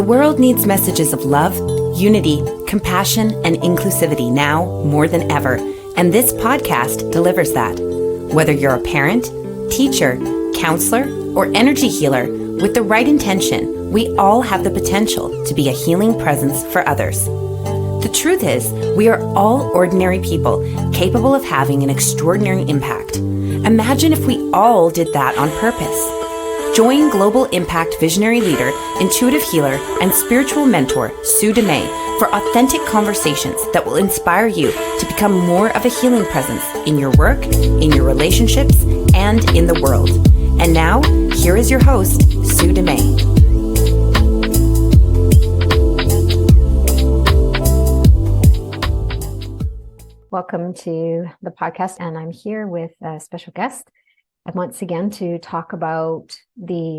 The world needs messages of love, unity, compassion, and inclusivity now more than ever, and this podcast delivers that. Whether you're a parent, teacher, counselor, or energy healer, with the right intention, we all have the potential to be a healing presence for others. The truth is, we are all ordinary people capable of having an extraordinary impact. Imagine if we all did that on purpose. Join Global Impact Visionary Leader, Intuitive Healer, and Spiritual Mentor, Sue Dumais, for authentic conversations that will inspire you to become more of a healing presence in your work, in your relationships, and in the world. And now, here is your host, Sue Dumais. Welcome to the podcast, and I'm here with a special guest. And once again, to talk about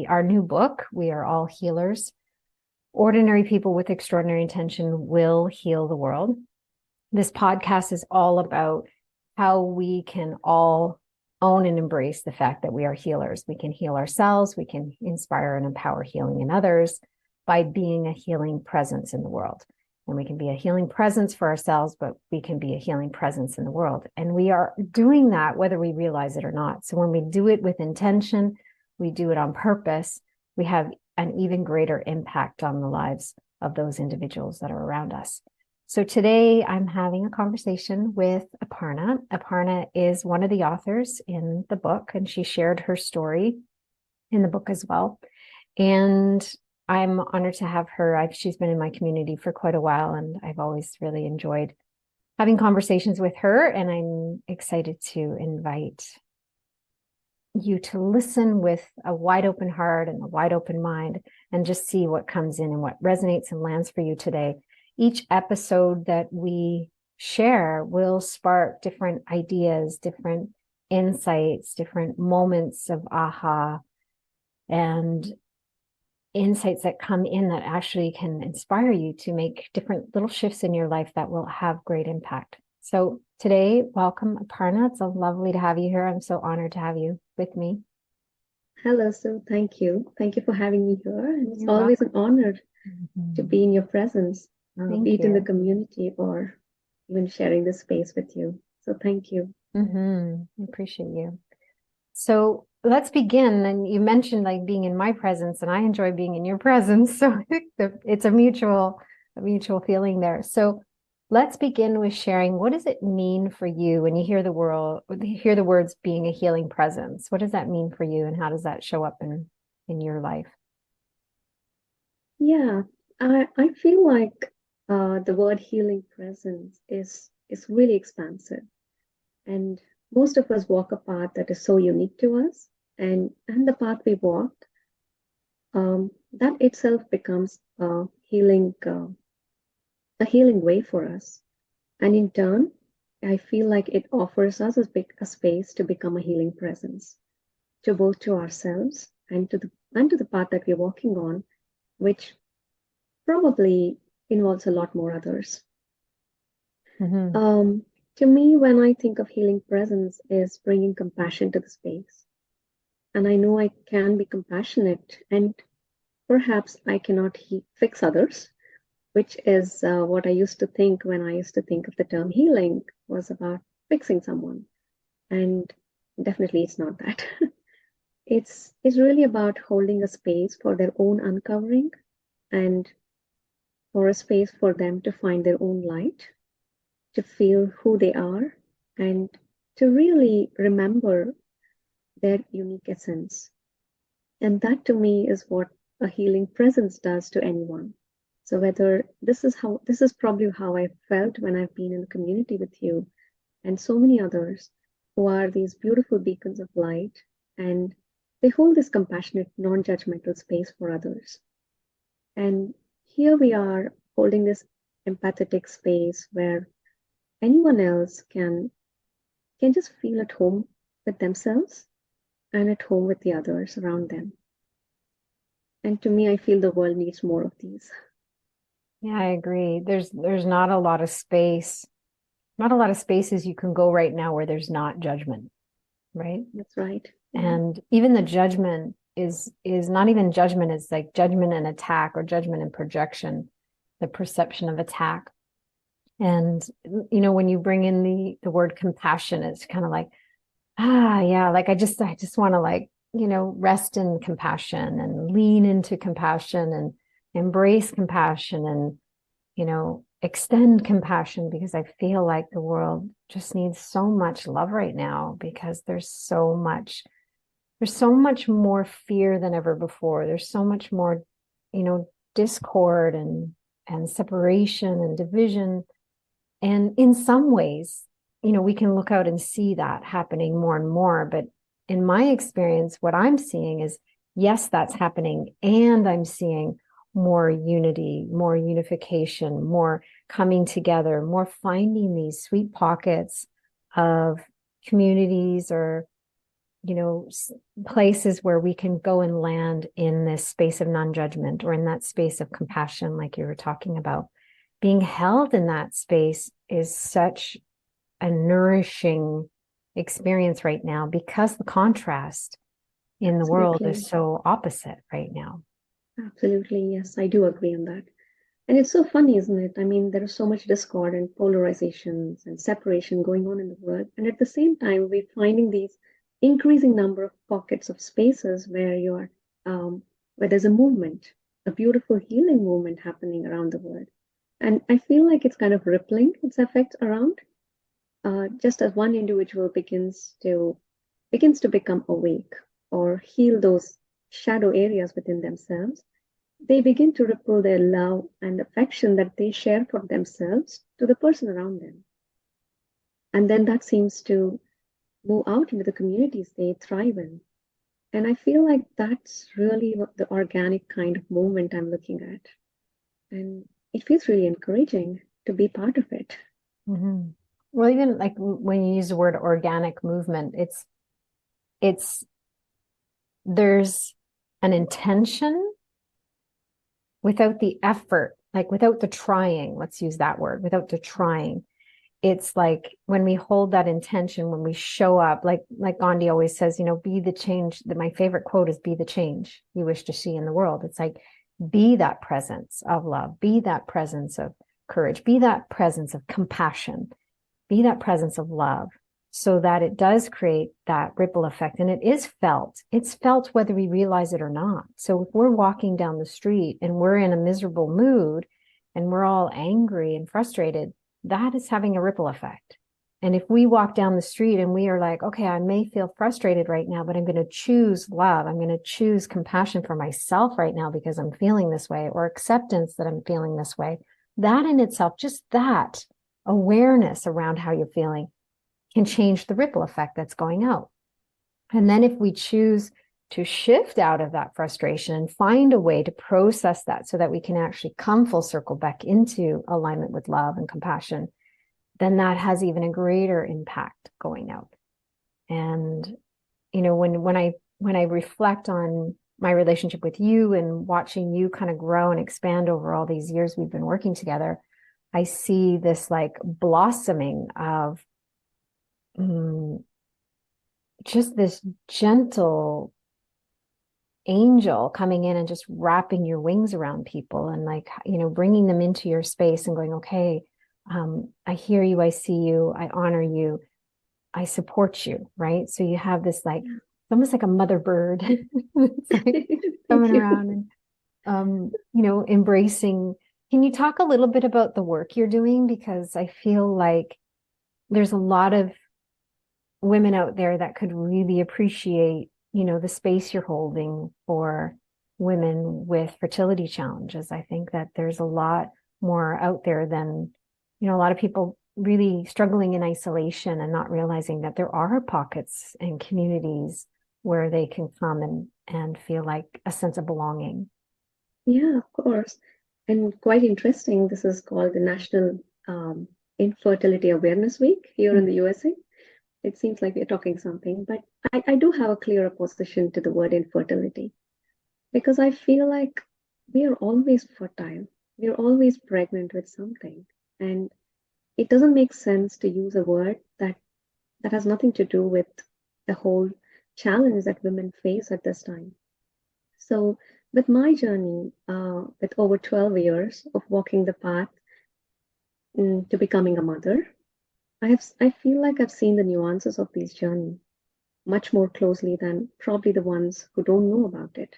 our new book, We Are All Healers. Ordinary people with extraordinary intention will heal the world. This podcast is all about how we can all own and embrace the fact that we are healers. We can heal ourselves. We can inspire and empower healing in others by being a healing presence in the world. And we can be a healing presence for ourselves, but we can be a healing presence in the world. And we are doing that whether we realize it or not. So when we do it with intention, we do it on purpose, we have an even greater impact on the lives of those individuals that are around us. So today I'm having a conversation with Aparna. Aparna is one of the authors in the book, and she shared her story in the book as well. And I'm honored to have her. She's been in my community for quite a while, and I've always really enjoyed having conversations with her. And I'm excited to invite you to listen with a wide open heart and a wide open mind and just see what comes in and what resonates and lands for you today. Each episode that we share will spark different ideas, different insights, different moments of aha, and insights that come in that actually can inspire you to make different little shifts in your life that will have great impact. So today, welcome, Aparna. It's so lovely to have you here. I'm so honored to have you with me. Hello, Sue. Thank you. Thank you for having me here. And it's You're always welcome. an honor to be in your presence, be it in the you. community or even sharing this space with you. So thank you. I appreciate you. So let's begin. And you mentioned like being in my presence, and I enjoy being in your presence. So I think that it's a mutual feeling there. So let's begin with sharing. What does it mean for you when you hear the words being a healing presence? What does that mean for you, and how does that show up in your life? Yeah, I feel like the word healing presence is really expansive. And most of us walk a path that is so unique to us. And the path we walked, that itself becomes a healing way for us. And in turn, I feel like it offers us a space to become a healing presence, to both to ourselves and to the path that we're walking on, which probably involves a lot more others. Mm-hmm. To me, when I think of healing presence, is bringing compassion to the space. And I know I can be compassionate, and perhaps I cannot fix others, which is what I used to think when I used to think of the term healing was about fixing someone. And definitely it's not that. It's really about holding a space for their own uncovering and for a space for them to find their own light, to feel who they are, and to really remember their unique essence. And that to me is what a healing presence does to anyone. So whether this is probably how I felt when I've been in a community with you and so many others who are these beautiful beacons of light, and they hold this compassionate, non-judgmental space for others. And here we are holding this empathetic space where anyone else can just feel at home with themselves and at home with the others around them. And to me, I feel the world needs more of these. Yeah, I agree. There's not a lot of spaces you can go right now where there's not judgment, right? That's right. And even the judgment is not even judgment, it's like judgment and attack, or judgment and projection, the perception of attack. And when you bring in the word compassion, it's kind of like, yeah, like I just want to, like, rest in compassion and lean into compassion and embrace compassion and extend compassion, because I feel like the world just needs so much love right now, because there's so much more fear than ever before. There's so much more, discord and separation and division. And in some ways, we can look out and see that happening more and more. But in my experience, what I'm seeing is, yes, that's happening. And I'm seeing more unity, more unification, more coming together, more finding these sweet pockets of communities, or, places where we can go and land in this space of non-judgment, or in that space of compassion, like you were talking about. Being held in that space is such a nourishing experience right now, because the contrast in the world is so opposite right now. Absolutely. Yes, I do agree on that. And it's so funny, isn't it? I mean, there is so much discord and polarizations and separation going on in the world. And at the same time, we're finding these increasing number of pockets of spaces where where there's a movement, a beautiful healing movement happening around the world. And I feel like it's kind of rippling its effects around, just as one individual begins to become awake or heal those shadow areas within themselves. They begin to ripple their love and affection that they share for themselves to the person around them. And then that seems to move out into the communities they thrive in. And I feel like that's really what the organic kind of movement I'm looking at. And it feels really encouraging to be part of it. Mm-hmm. Well, even like when you use the word organic movement, there's an intention without the effort, like without the trying, let's use that word, without the trying. It's like when we hold that intention, when we show up, like Gandhi always says, be the change. That my favorite quote is, be the change you wish to see in the world. It's like, be that presence of love, be that presence of courage, be that presence of compassion, be that presence of love, so that it does create that ripple effect. And it is felt. It's felt whether we realize it or not. So if we're walking down the street and we're in a miserable mood and we're all angry and frustrated, that is having a ripple effect. And if we walk down the street and we are like, okay, I may feel frustrated right now, but I'm going to choose love. I'm going to choose compassion for myself right now because I'm feeling this way, or acceptance that I'm feeling this way. That in itself, just that awareness around how you're feeling, can change the ripple effect that's going out. And then if we choose to shift out of that frustration and find a way to process that so that we can actually come full circle back into alignment with love and compassion, then that has even a greater impact going out. And, when I reflect on my relationship with you and watching you kind of grow and expand over all these years we've been working together, I see this like blossoming of just this gentle angel coming in and just wrapping your wings around people and like, bringing them into your space and going, okay, I hear you, I see you, I honor you, I support you, right? So you have this like, almost like a mother bird it's like coming around and, embracing. Can you talk a little bit about the work you're doing? Because I feel like there's a lot of women out there that could really appreciate, the space you're holding for women with fertility challenges. I think that there's a lot more out there than, a lot of people really struggling in isolation and not realizing that there are pockets and communities where they can come and feel like a sense of belonging. Yeah, of course. And quite interesting. This is called the National Infertility Awareness Week here in the USA. It seems like we're talking something, but I do have a clear opposition to the word infertility, because I feel like we are always fertile. We are always pregnant with something. And it doesn't make sense to use a word that has nothing to do with the whole challenge that women face at this time. So with my journey, with over 12 years of walking the path to becoming a mother, I feel like I've seen the nuances of this journey much more closely than probably the ones who don't know about it.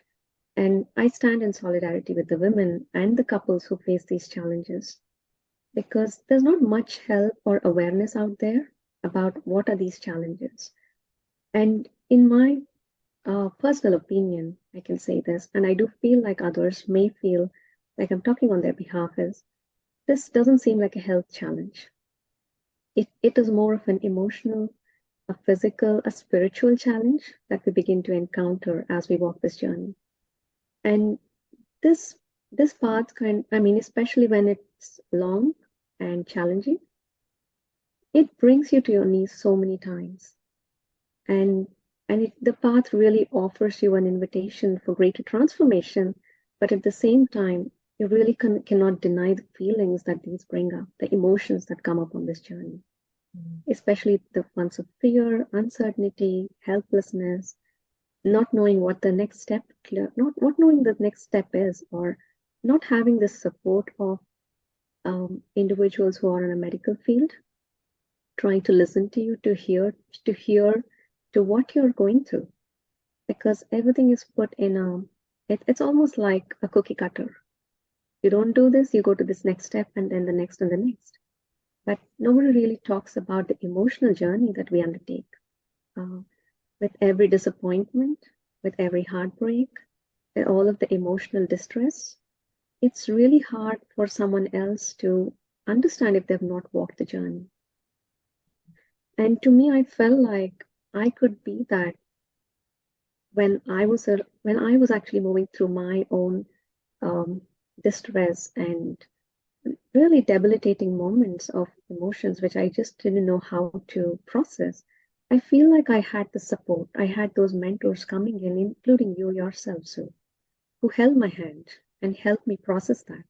And I stand in solidarity with the women and the couples who face these challenges because there's not much help or awareness out there about what are these challenges. And in my personal opinion, I can say this, and I do feel like others may feel like I'm talking on their behalf, is this doesn't seem like a health challenge. It is more of an emotional, a physical, a spiritual challenge that we begin to encounter as we walk this journey. And this path especially when it's long and challenging, it brings you to your knees so many times. And the path really offers you an invitation for greater transformation, but at the same time, you really cannot deny the feelings that these bring up, the emotions that come up on this journey, especially the ones of fear, uncertainty, helplessness, not knowing what the next step, not knowing the next step is, or not having the support of individuals who are in a medical field, trying to listen to you, to hear to what you're going through, because everything is put in it's almost like a cookie cutter. You don't do this, you go to this next step, and then the next and the next. But nobody really talks about the emotional journey that we undertake. With every disappointment, with every heartbreak, with all of the emotional distress, it's really hard for someone else to understand if they've not walked the journey. And to me, I felt like I could be that when I was actually moving through my own distress and really debilitating moments of emotions, which I just didn't know how to process. I feel like I had the support. I had those mentors coming in, including you yourself, Sue, who held my hand and helped me process that.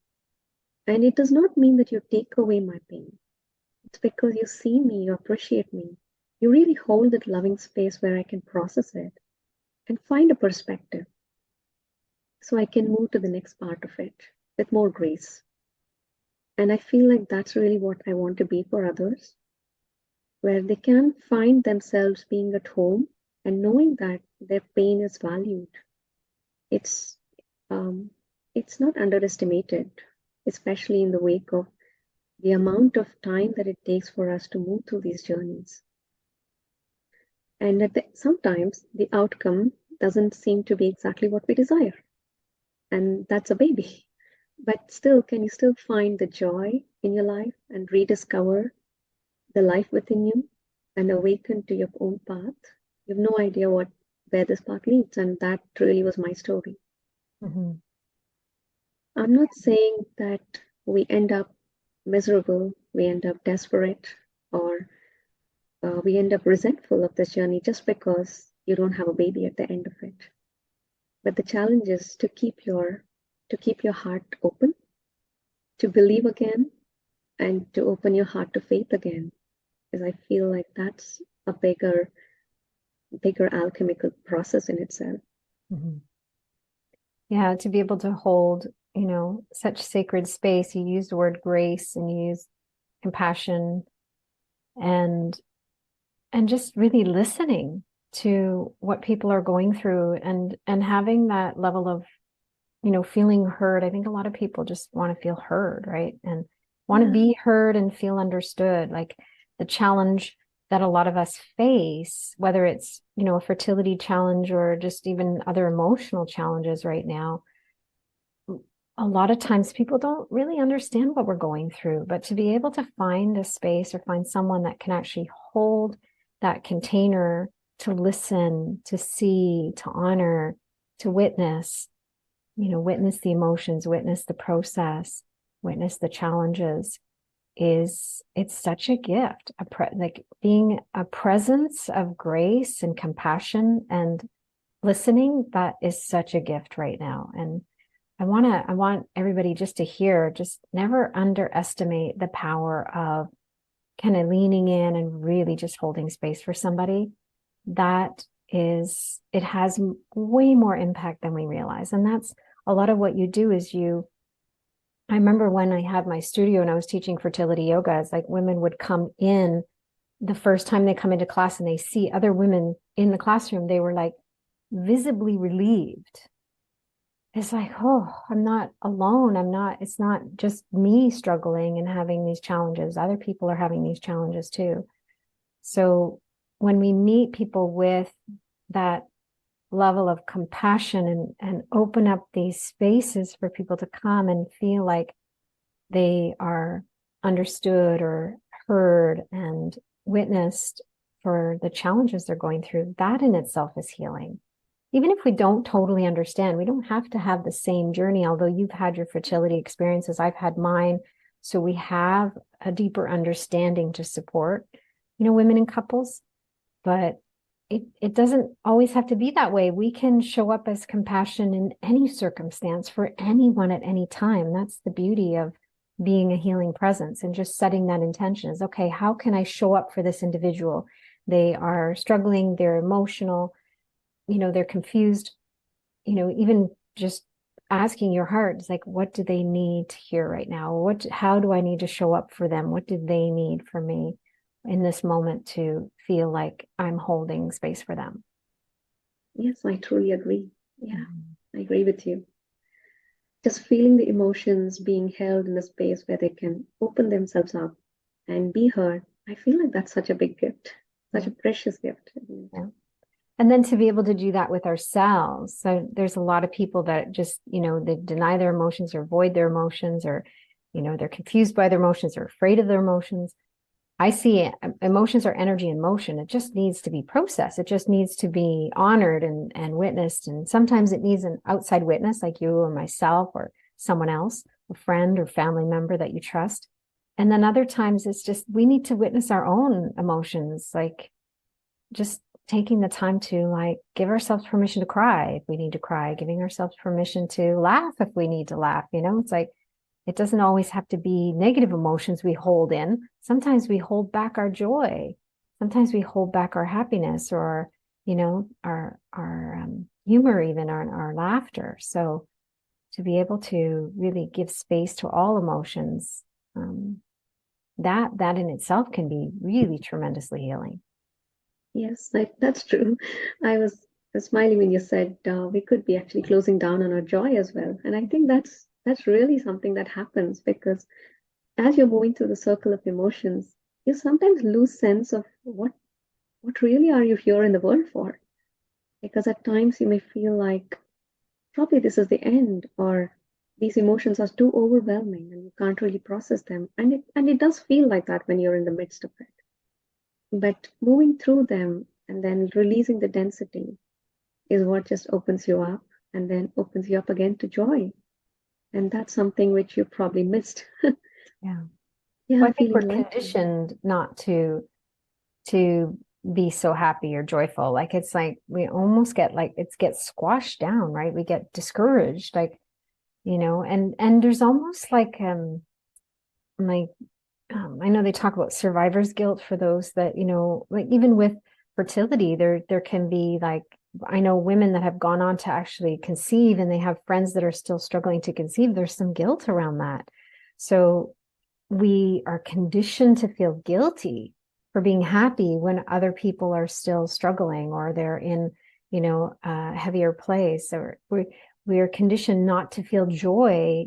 And it does not mean that you take away my pain. It's because you see me, you appreciate me. You really hold that loving space where I can process it and find a perspective so I can move to the next part of it with more grace. And I feel like that's really what I want to be for others, where they can find themselves being at home and knowing that their pain is valued. It's not underestimated, especially in the wake of the amount of time that it takes for us to move through these journeys. And sometimes the outcome doesn't seem to be exactly what we desire. And that's a baby. But still, can you still find the joy in your life and rediscover the life within you and awaken to your own path? You have no idea where this path leads. And that really was my story. Mm-hmm. I'm not saying that we end up miserable, we end up desperate, or we end up resentful of this journey just because you don't have a baby at the end of it. But the challenge is to keep your heart open, to believe again, and to open your heart to faith again, because I feel like that's a bigger alchemical process in itself. Mm-hmm. Yeah, to be able to hold, such sacred space. You used the word grace and you used compassion and just really listening to what people are going through and having that level of, feeling heard. I think a lot of people just want to feel heard, right? And want to be heard and feel understood. Like the challenge that a lot of us face, whether it's, a fertility challenge or just even other emotional challenges right now, a lot of times people don't really understand what we're going through. But to be able to find a space or find someone that can actually hold that container to listen, to see, to honor, to witness, witness the emotions, witness the process, witness the challenges, it's such a gift. Like being a presence of grace and compassion and listening, that is such a gift right now. And I want everybody just to hear, just never underestimate the power of kind of leaning in and really just holding space for somebody. That it has way more impact than we realize. And that's a lot of what you do is I remember when I had my studio and I was teaching fertility yoga, it's like women would come in the first time they come into class and they see other women in the classroom, they were like visibly relieved. It's like, oh, I'm not alone. It's not just me struggling and having these challenges. Other people are having these challenges too. So when we meet people with that level of compassion and open up these spaces for people to come and feel like they are understood or heard and witnessed for the challenges they're going through, that in itself is healing. Even if we don't totally understand, we don't have to have the same journey, although you've had your fertility experiences, I've had mine. So we have a deeper understanding to support, women and couples, but it doesn't always have to be that way. We can show up as compassion in any circumstance for anyone at any time. That's the beauty of being a healing presence and just setting that intention is, okay, how can I show up for this individual? They are struggling, they're emotional, they're confused, even just asking your heart, it's like, what do they need to hear right now? How do I need to show up for them? What do they need from me in this moment to feel like I'm holding space for them? Yes, I truly agree. Yeah, I agree with you. Just feeling the emotions being held in a space where they can open themselves up and be heard. I feel like that's such a big gift, such a precious gift. Yeah. And then to be able to do that with ourselves. So there's a lot of people that just, they deny their emotions or avoid their emotions, or, they're confused by their emotions or afraid of their emotions. I see emotions are energy in motion. It just needs to be processed. It just needs to be honored and witnessed. And sometimes it needs an outside witness like you or myself or someone else, a friend or family member that you trust. And then other times it's just, we need to witness our own emotions, like just taking the time to give ourselves permission to cry if we need to cry, giving ourselves permission to laugh if we need to laugh. It's like, it doesn't always have to be negative emotions we hold in. Sometimes we hold back our joy. Sometimes we hold back our happiness or, our humor, even our laughter. So to be able to really give space to all emotions, that in itself can be really tremendously healing. Yes, that's true. I was smiling when you said we could be actually closing down on our joy as well. And I think that's really something that happens because as you're moving through the circle of emotions, you sometimes lose sense of what really are you here in the world for? Because at times you may feel like probably this is the end, or these emotions are too overwhelming and you can't really process them. And it does feel like that when you're in the midst of it. But moving through them and then releasing the density is what just opens you up and then opens you up again to joy. And that's something which you probably missed. Yeah. Yeah, Well, I think we're light. conditioned not to be so happy or joyful. Like it's like we almost get it gets squashed down, right? We get discouraged, and there's almost I know they talk about survivor's guilt for those that, even with fertility, there can be I know women that have gone on to actually conceive and they have friends that are still struggling to conceive. There's some guilt around that. So we are conditioned to feel guilty for being happy when other people are still struggling or they're in, a heavier place, or we are conditioned not to feel joy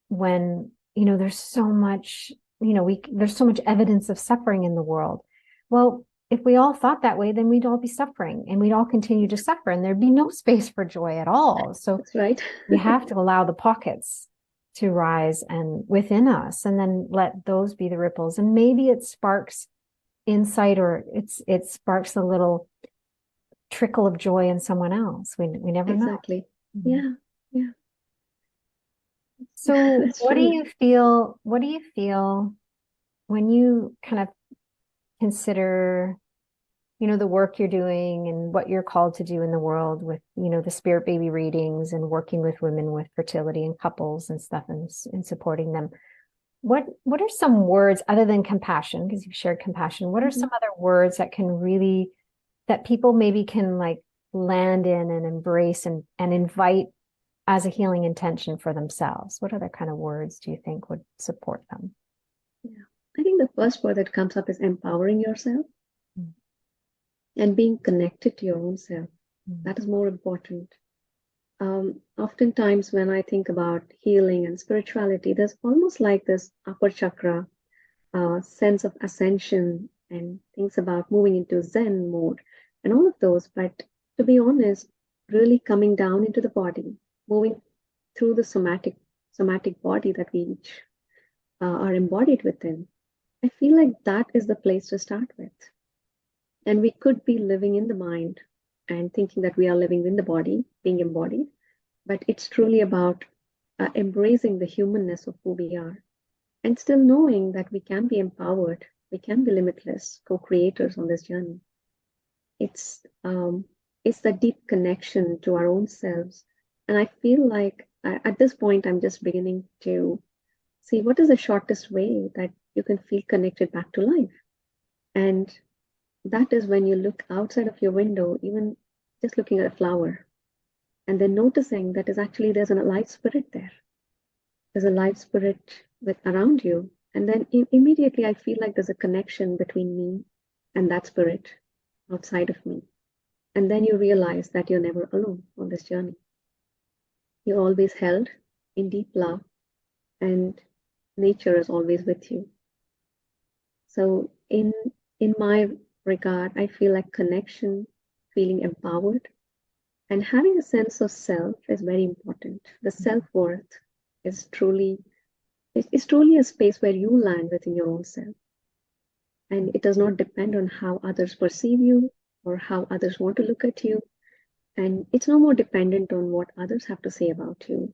when, there's so much, there's so much evidence of suffering in the world. Well, if we all thought that way, then we'd all be suffering and we'd all continue to suffer and there'd be no space for joy at all. So that's right. we have to allow the pockets to rise and within us, and then let those be the ripples. And maybe it sparks insight, or it sparks a little trickle of joy in someone else. We never know. Exactly. Yeah. Yeah. So what do you feel when you kind of consider, the work you're doing and what you're called to do in the world with, the spirit baby readings and working with women with fertility and couples and stuff and supporting them? What are some words other than compassion, because you've shared compassion, what are some other words that can really that people maybe can like land in and embrace and invite as a healing intention for themselves? What other kind of words do you think would support them? Yeah. I think the first word that comes up is empowering yourself Mm. and being connected to your own self. Mm. That is more important. Oftentimes, when I think about healing and spirituality, there's almost like this upper chakra sense of ascension and things about moving into Zen mode and all of those. But to be honest, really coming down into the body, moving through the somatic body that we each are embodied within, I feel like that is the place to start with. And we could be living in the mind and thinking that we are living in the body, being embodied, but it's truly about embracing the humanness of who we are and still knowing that we can be empowered, we can be limitless co-creators on this journey. It's the deep connection to our own selves. And I feel like at this point, I'm just beginning to see what is the shortest way that you can feel connected back to life. And that is when you look outside of your window, even just looking at a flower, and then noticing that there's a life spirit there. There's a life spirit around you. And then immediately I feel like there's a connection between me and that spirit outside of me. And then you realize that you're never alone on this journey. You're always held in deep love, and nature is always with you. So in my regard, I feel like connection, feeling empowered, and having a sense of self is very important. The self-worth is truly a space where you land within your own self. And it does not depend on how others perceive you or how others want to look at you. And it's no more dependent on what others have to say about you,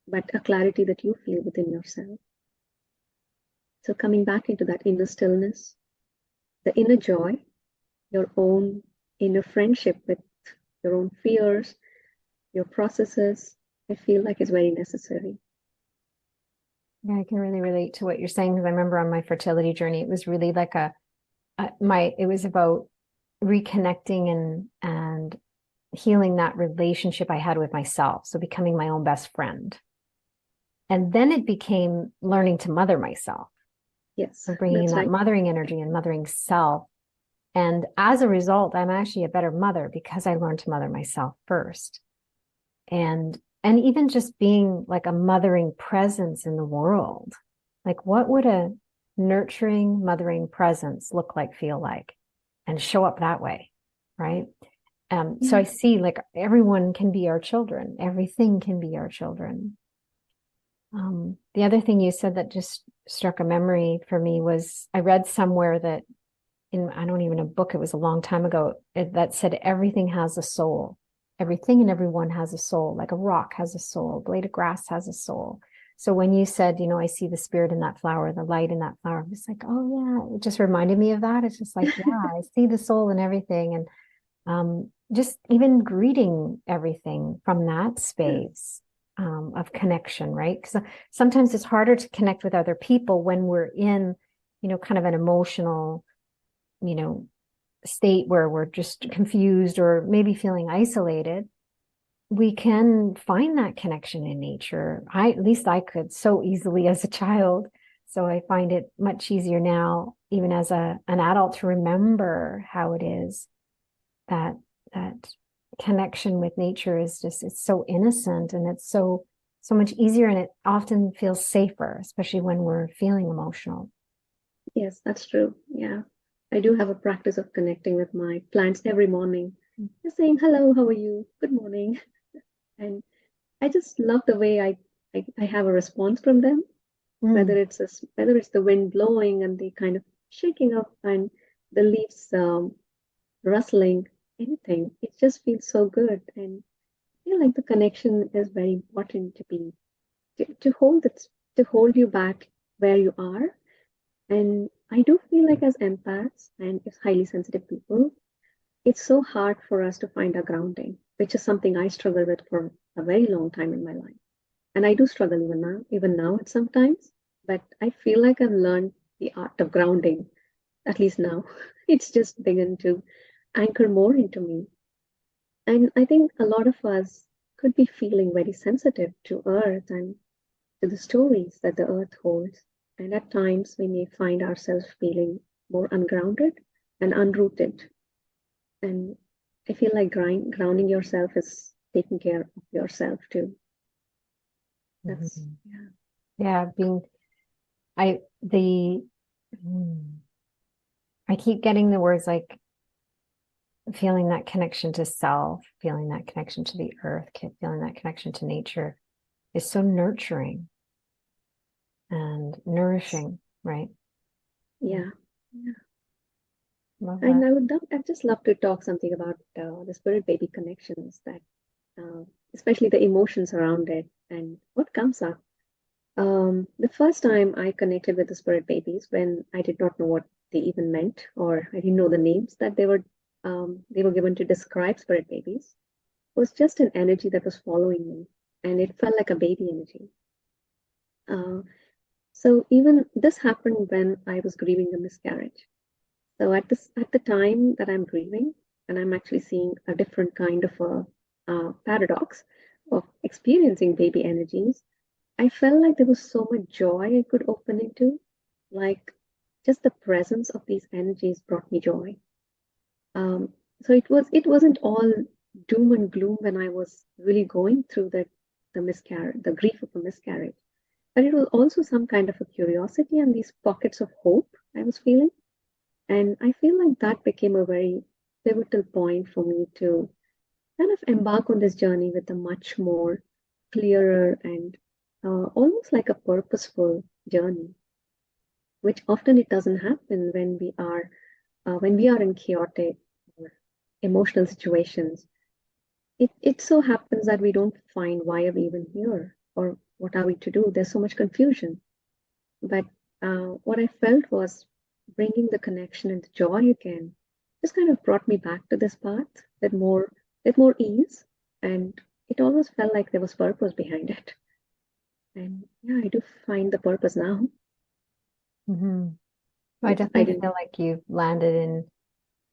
but a clarity that you feel within yourself. So coming back into that inner stillness, the inner joy, your own inner friendship with your own fears, your processes, I feel like is very necessary. Yeah, I can really relate to what you're saying, because I remember on my fertility journey, it was really like it was about reconnecting and healing that relationship I had with myself. So becoming my own best friend. And then it became learning to mother myself. Yes. And bringing in that right. mothering energy and mothering self. And as a result, I'm actually a better mother because I learned to mother myself first. And even just being like a mothering presence in the world. Like, what would a nurturing, mothering presence look like, feel like, and show up that way, right? So I see like everyone can be our children. Everything can be our children. The other thing you said that just struck a memory for me was I read somewhere that I don't even know a book, it was a long time ago, that said everything has a soul. Everything and everyone has a soul, like a rock has a soul, a blade of grass has a soul. So when you said, I see the spirit in that flower, the light in that flower, I was like, oh yeah, it just reminded me of that. It's just like, yeah, I see the soul in everything. And just even greeting everything from that space of connection, right? Because sometimes it's harder to connect with other people when we're in, kind of an emotional, state where we're just confused or maybe feeling isolated. We can find that connection in nature. At least I could so easily as a child. So I find it much easier now, even as an adult, to remember how it is that connection with nature is just, it's so innocent and it's so much easier, and it often feels safer, especially when we're feeling emotional. Yes, that's true. Yeah. I do have a practice of connecting with my plants every morning, just saying, hello, how are you? Good morning. And I just love the way I have a response from them, whether it's the wind blowing and the kind of shaking up and the leaves rustling, anything. It just feels so good. And I feel like the connection is very important to hold you back where you are. And I do feel like as empaths and as highly sensitive people, it's so hard for us to find our grounding, which is something I struggle with for a very long time in my life. And I do struggle even now at sometimes, but I feel like I've learned the art of grounding, at least now. It's just begun to anchor more into me. And I think a lot of us could be feeling very sensitive to Earth and to the stories that the Earth holds. And at times we may find ourselves feeling more ungrounded and unrooted. And I feel like grounding yourself is taking care of yourself too. That's, Mhm. Yeah, I the I keep getting the words like feeling that connection to self, feeling that connection to the earth, feeling that connection to nature is so nurturing and nourishing, right? yeah. Yeah. Love And that. I'd just love to talk something about the spirit baby connections that, especially the emotions around it and what comes up. The first time I connected with the spirit babies when I did not know what they even meant, or I didn't know the names that they were given to describe spirit babies, was just an energy that was following me, and it felt like a baby energy. Uh, so even this happened when I was grieving a miscarriage. So at the time that I'm grieving, and I'm actually seeing a different kind of a paradox of experiencing baby energies, I felt like there was so much joy I could open into. Like just the presence of these energies brought me joy. Um, so it wasn't all doom and gloom when I was really going through the miscarriage, the grief of a miscarriage, but it was also some kind of a curiosity and these pockets of hope I was feeling. And I feel like that became a very pivotal point for me to kind of embark on this journey with a much more clearer and almost like a purposeful journey, which often it doesn't happen when we are in chaotic or emotional situations. It so happens that we don't find why are we even here or what are we to do. There's so much confusion. But what I felt was bringing the connection and the joy again just kind of brought me back to this path with more ease, and it almost felt like there was purpose behind it. And yeah, I do find the purpose now. Mm-hmm. I Yeah, I definitely didn't. feel like you've landed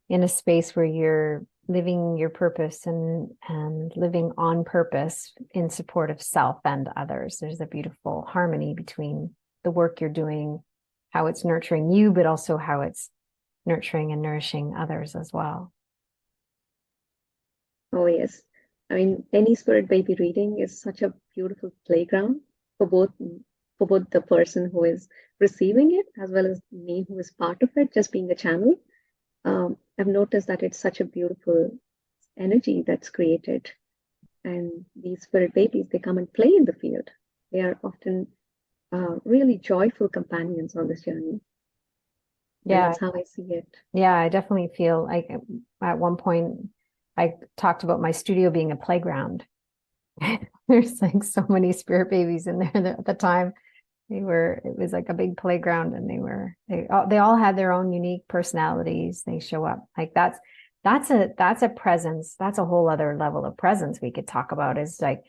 in a space where you're living your purpose and living on purpose in support of self and others. There's a beautiful harmony between the work you're doing, how it's nurturing you, but also how it's nurturing and nourishing others as well. Oh yes, I mean any spirit baby reading is such a beautiful playground for both the person who is receiving it as well as me who is part of it, just being a channel. I've noticed that it's such a beautiful energy that's created. And these spirit babies, they come and play in the field. They are often really joyful companions on this journey. And Yeah, that's how I see it. yeah, I definitely feel like at one point I talked about my studio being a playground. There's like so many spirit babies in there at the time. It was like a big playground, and they all had their own unique personalities. They show up like that's a presence. That's a whole other level of presence we could talk about, is like,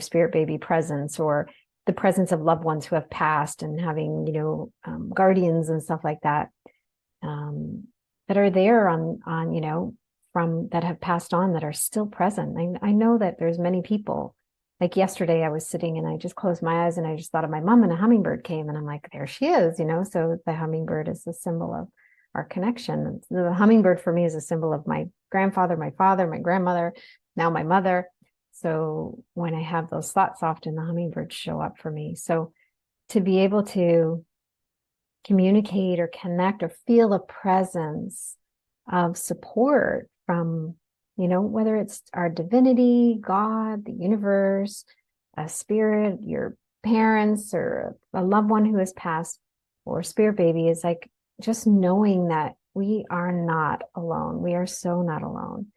spirit baby presence, or the presence of loved ones who have passed and having, guardians and stuff like that, um, that are there on, from that have passed on, that are still present. I know that there's many people. Like yesterday, I was sitting and I just closed my eyes and I just thought of my mom, and a hummingbird came, and I'm like, there she is, So the hummingbird is a symbol of our connection. The hummingbird for me is a symbol of my grandfather, my father, my grandmother, now my mother. So when I have those thoughts, often the hummingbirds show up for me. So to be able to communicate or connect or feel a presence of support from, whether it's our divinity, God, the universe, a spirit, your parents, or a loved one who has passed, or spirit baby, is like just knowing that we are not alone. We are so not alone,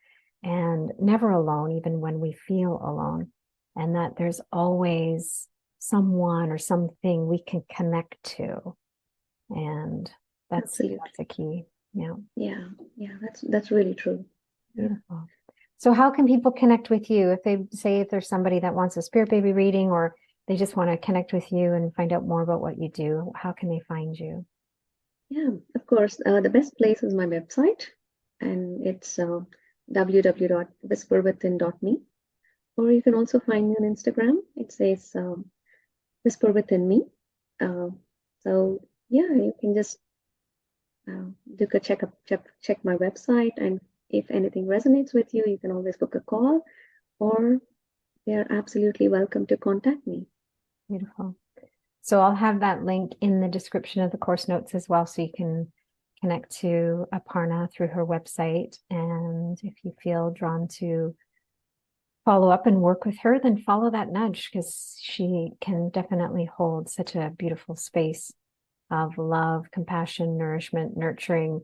and never alone, even when we feel alone, and that there's always someone or something we can connect to. And that's Absolutely. a key. Yeah. Yeah. Yeah. That's really true. Yeah. Beautiful. So how can people connect with you if there's somebody that wants a spirit baby reading, or they just want to connect with you and find out more about what you do? How can they find you? Yeah. Of course, the best place is my website, and it's www.whisperwithin.me. Or you can also find me on Instagram. It says Whisper Within Me. So yeah, you can just check my website, and if anything resonates with you, you can always book a call, or they're absolutely welcome to contact me. Beautiful. So I'll have that link in the description of the course notes as well, so you can connect to Aparna through her website. And if you feel drawn to follow up and work with her, then follow that nudge, because she can definitely hold such a beautiful space of love, compassion, nourishment, nurturing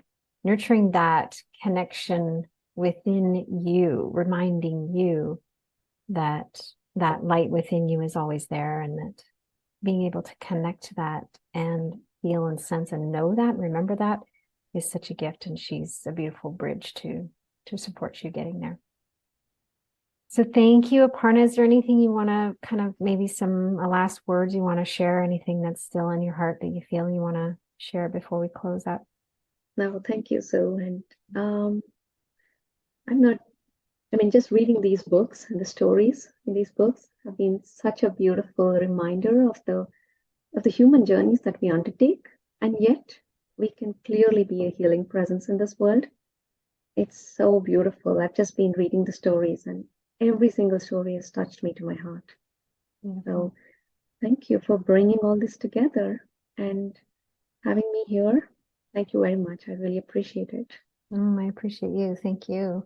that connection within you, reminding you that that light within you is always there, and that being able to connect to that and feel and sense and know that, remember that, is such a gift. And she's a beautiful bridge to support you getting there. So thank you, Aparna. Is there anything you want to kind of, maybe some last words you want to share? Anything that's still in your heart that you feel you want to share before we close up? No, thank you, Sue. And just reading these books and the stories in these books have been such a beautiful reminder of the human journeys that we undertake, and yet we can clearly be a healing presence in this world. It's so beautiful. I've just been reading the stories, and every single story has touched me to my heart. So thank you for bringing all this together and having me here. Thank you very much. I really appreciate it. I appreciate you. Thank you.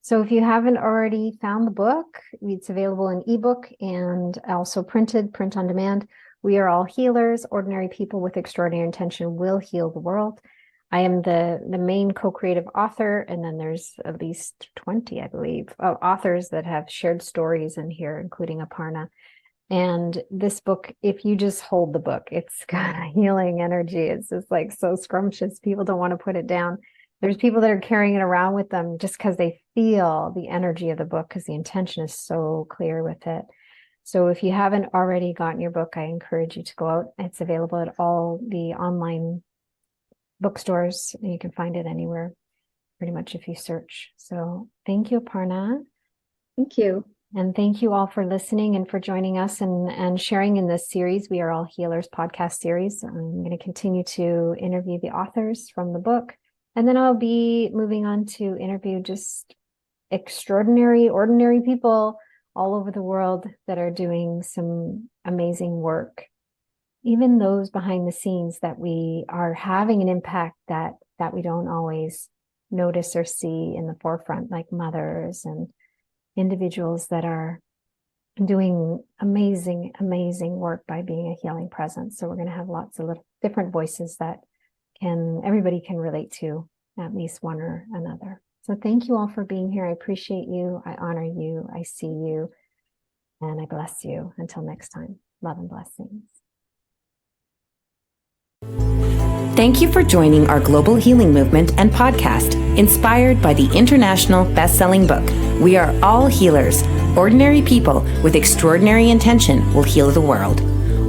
So if you haven't already found the book, it's available in ebook and also print on demand. We Are All Healers. Ordinary People with Extraordinary Intention Will Heal the World. I am the main co-creative author, and then there's at least 20, I believe, authors that have shared stories in here, including Aparna. And this book, if you just hold the book, it's got a healing energy. It's just like so scrumptious. People don't want to put it down. There's people that are carrying it around with them just because they feel the energy of the book, because the intention is so clear with it. So if you haven't already gotten your book, I encourage you to go out. It's available at all the online bookstores, and you can find it anywhere pretty much if you search. So thank you, Aparna. Thank you. And thank you all for listening and for joining us and sharing in this series, We Are All Healers podcast series. I'm going to continue to interview the authors from the book, and then I'll be moving on to interview just ordinary people all over the world that are doing some amazing work. Even those behind the scenes that we are having an impact that we don't always notice or see in the forefront, like mothers and individuals that are doing amazing work by being a healing presence. So we're going to have lots of little different voices that everybody can relate to, at least one or another. So thank you all for being here. I appreciate you. I honor you. I see you. And I bless you. Until next time, love and blessings. Thank you for joining our global healing movement and podcast, inspired by the international best-selling book, We Are All Healers. Ordinary People with Extraordinary Intention Will Heal the World.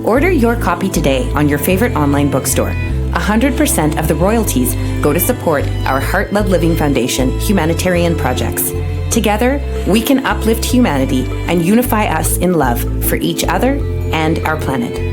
Order your copy today on your favorite online bookstore. 100% of the royalties go to support our Heart Love Living Foundation humanitarian projects. Together, we can uplift humanity and unify us in love for each other and our planet.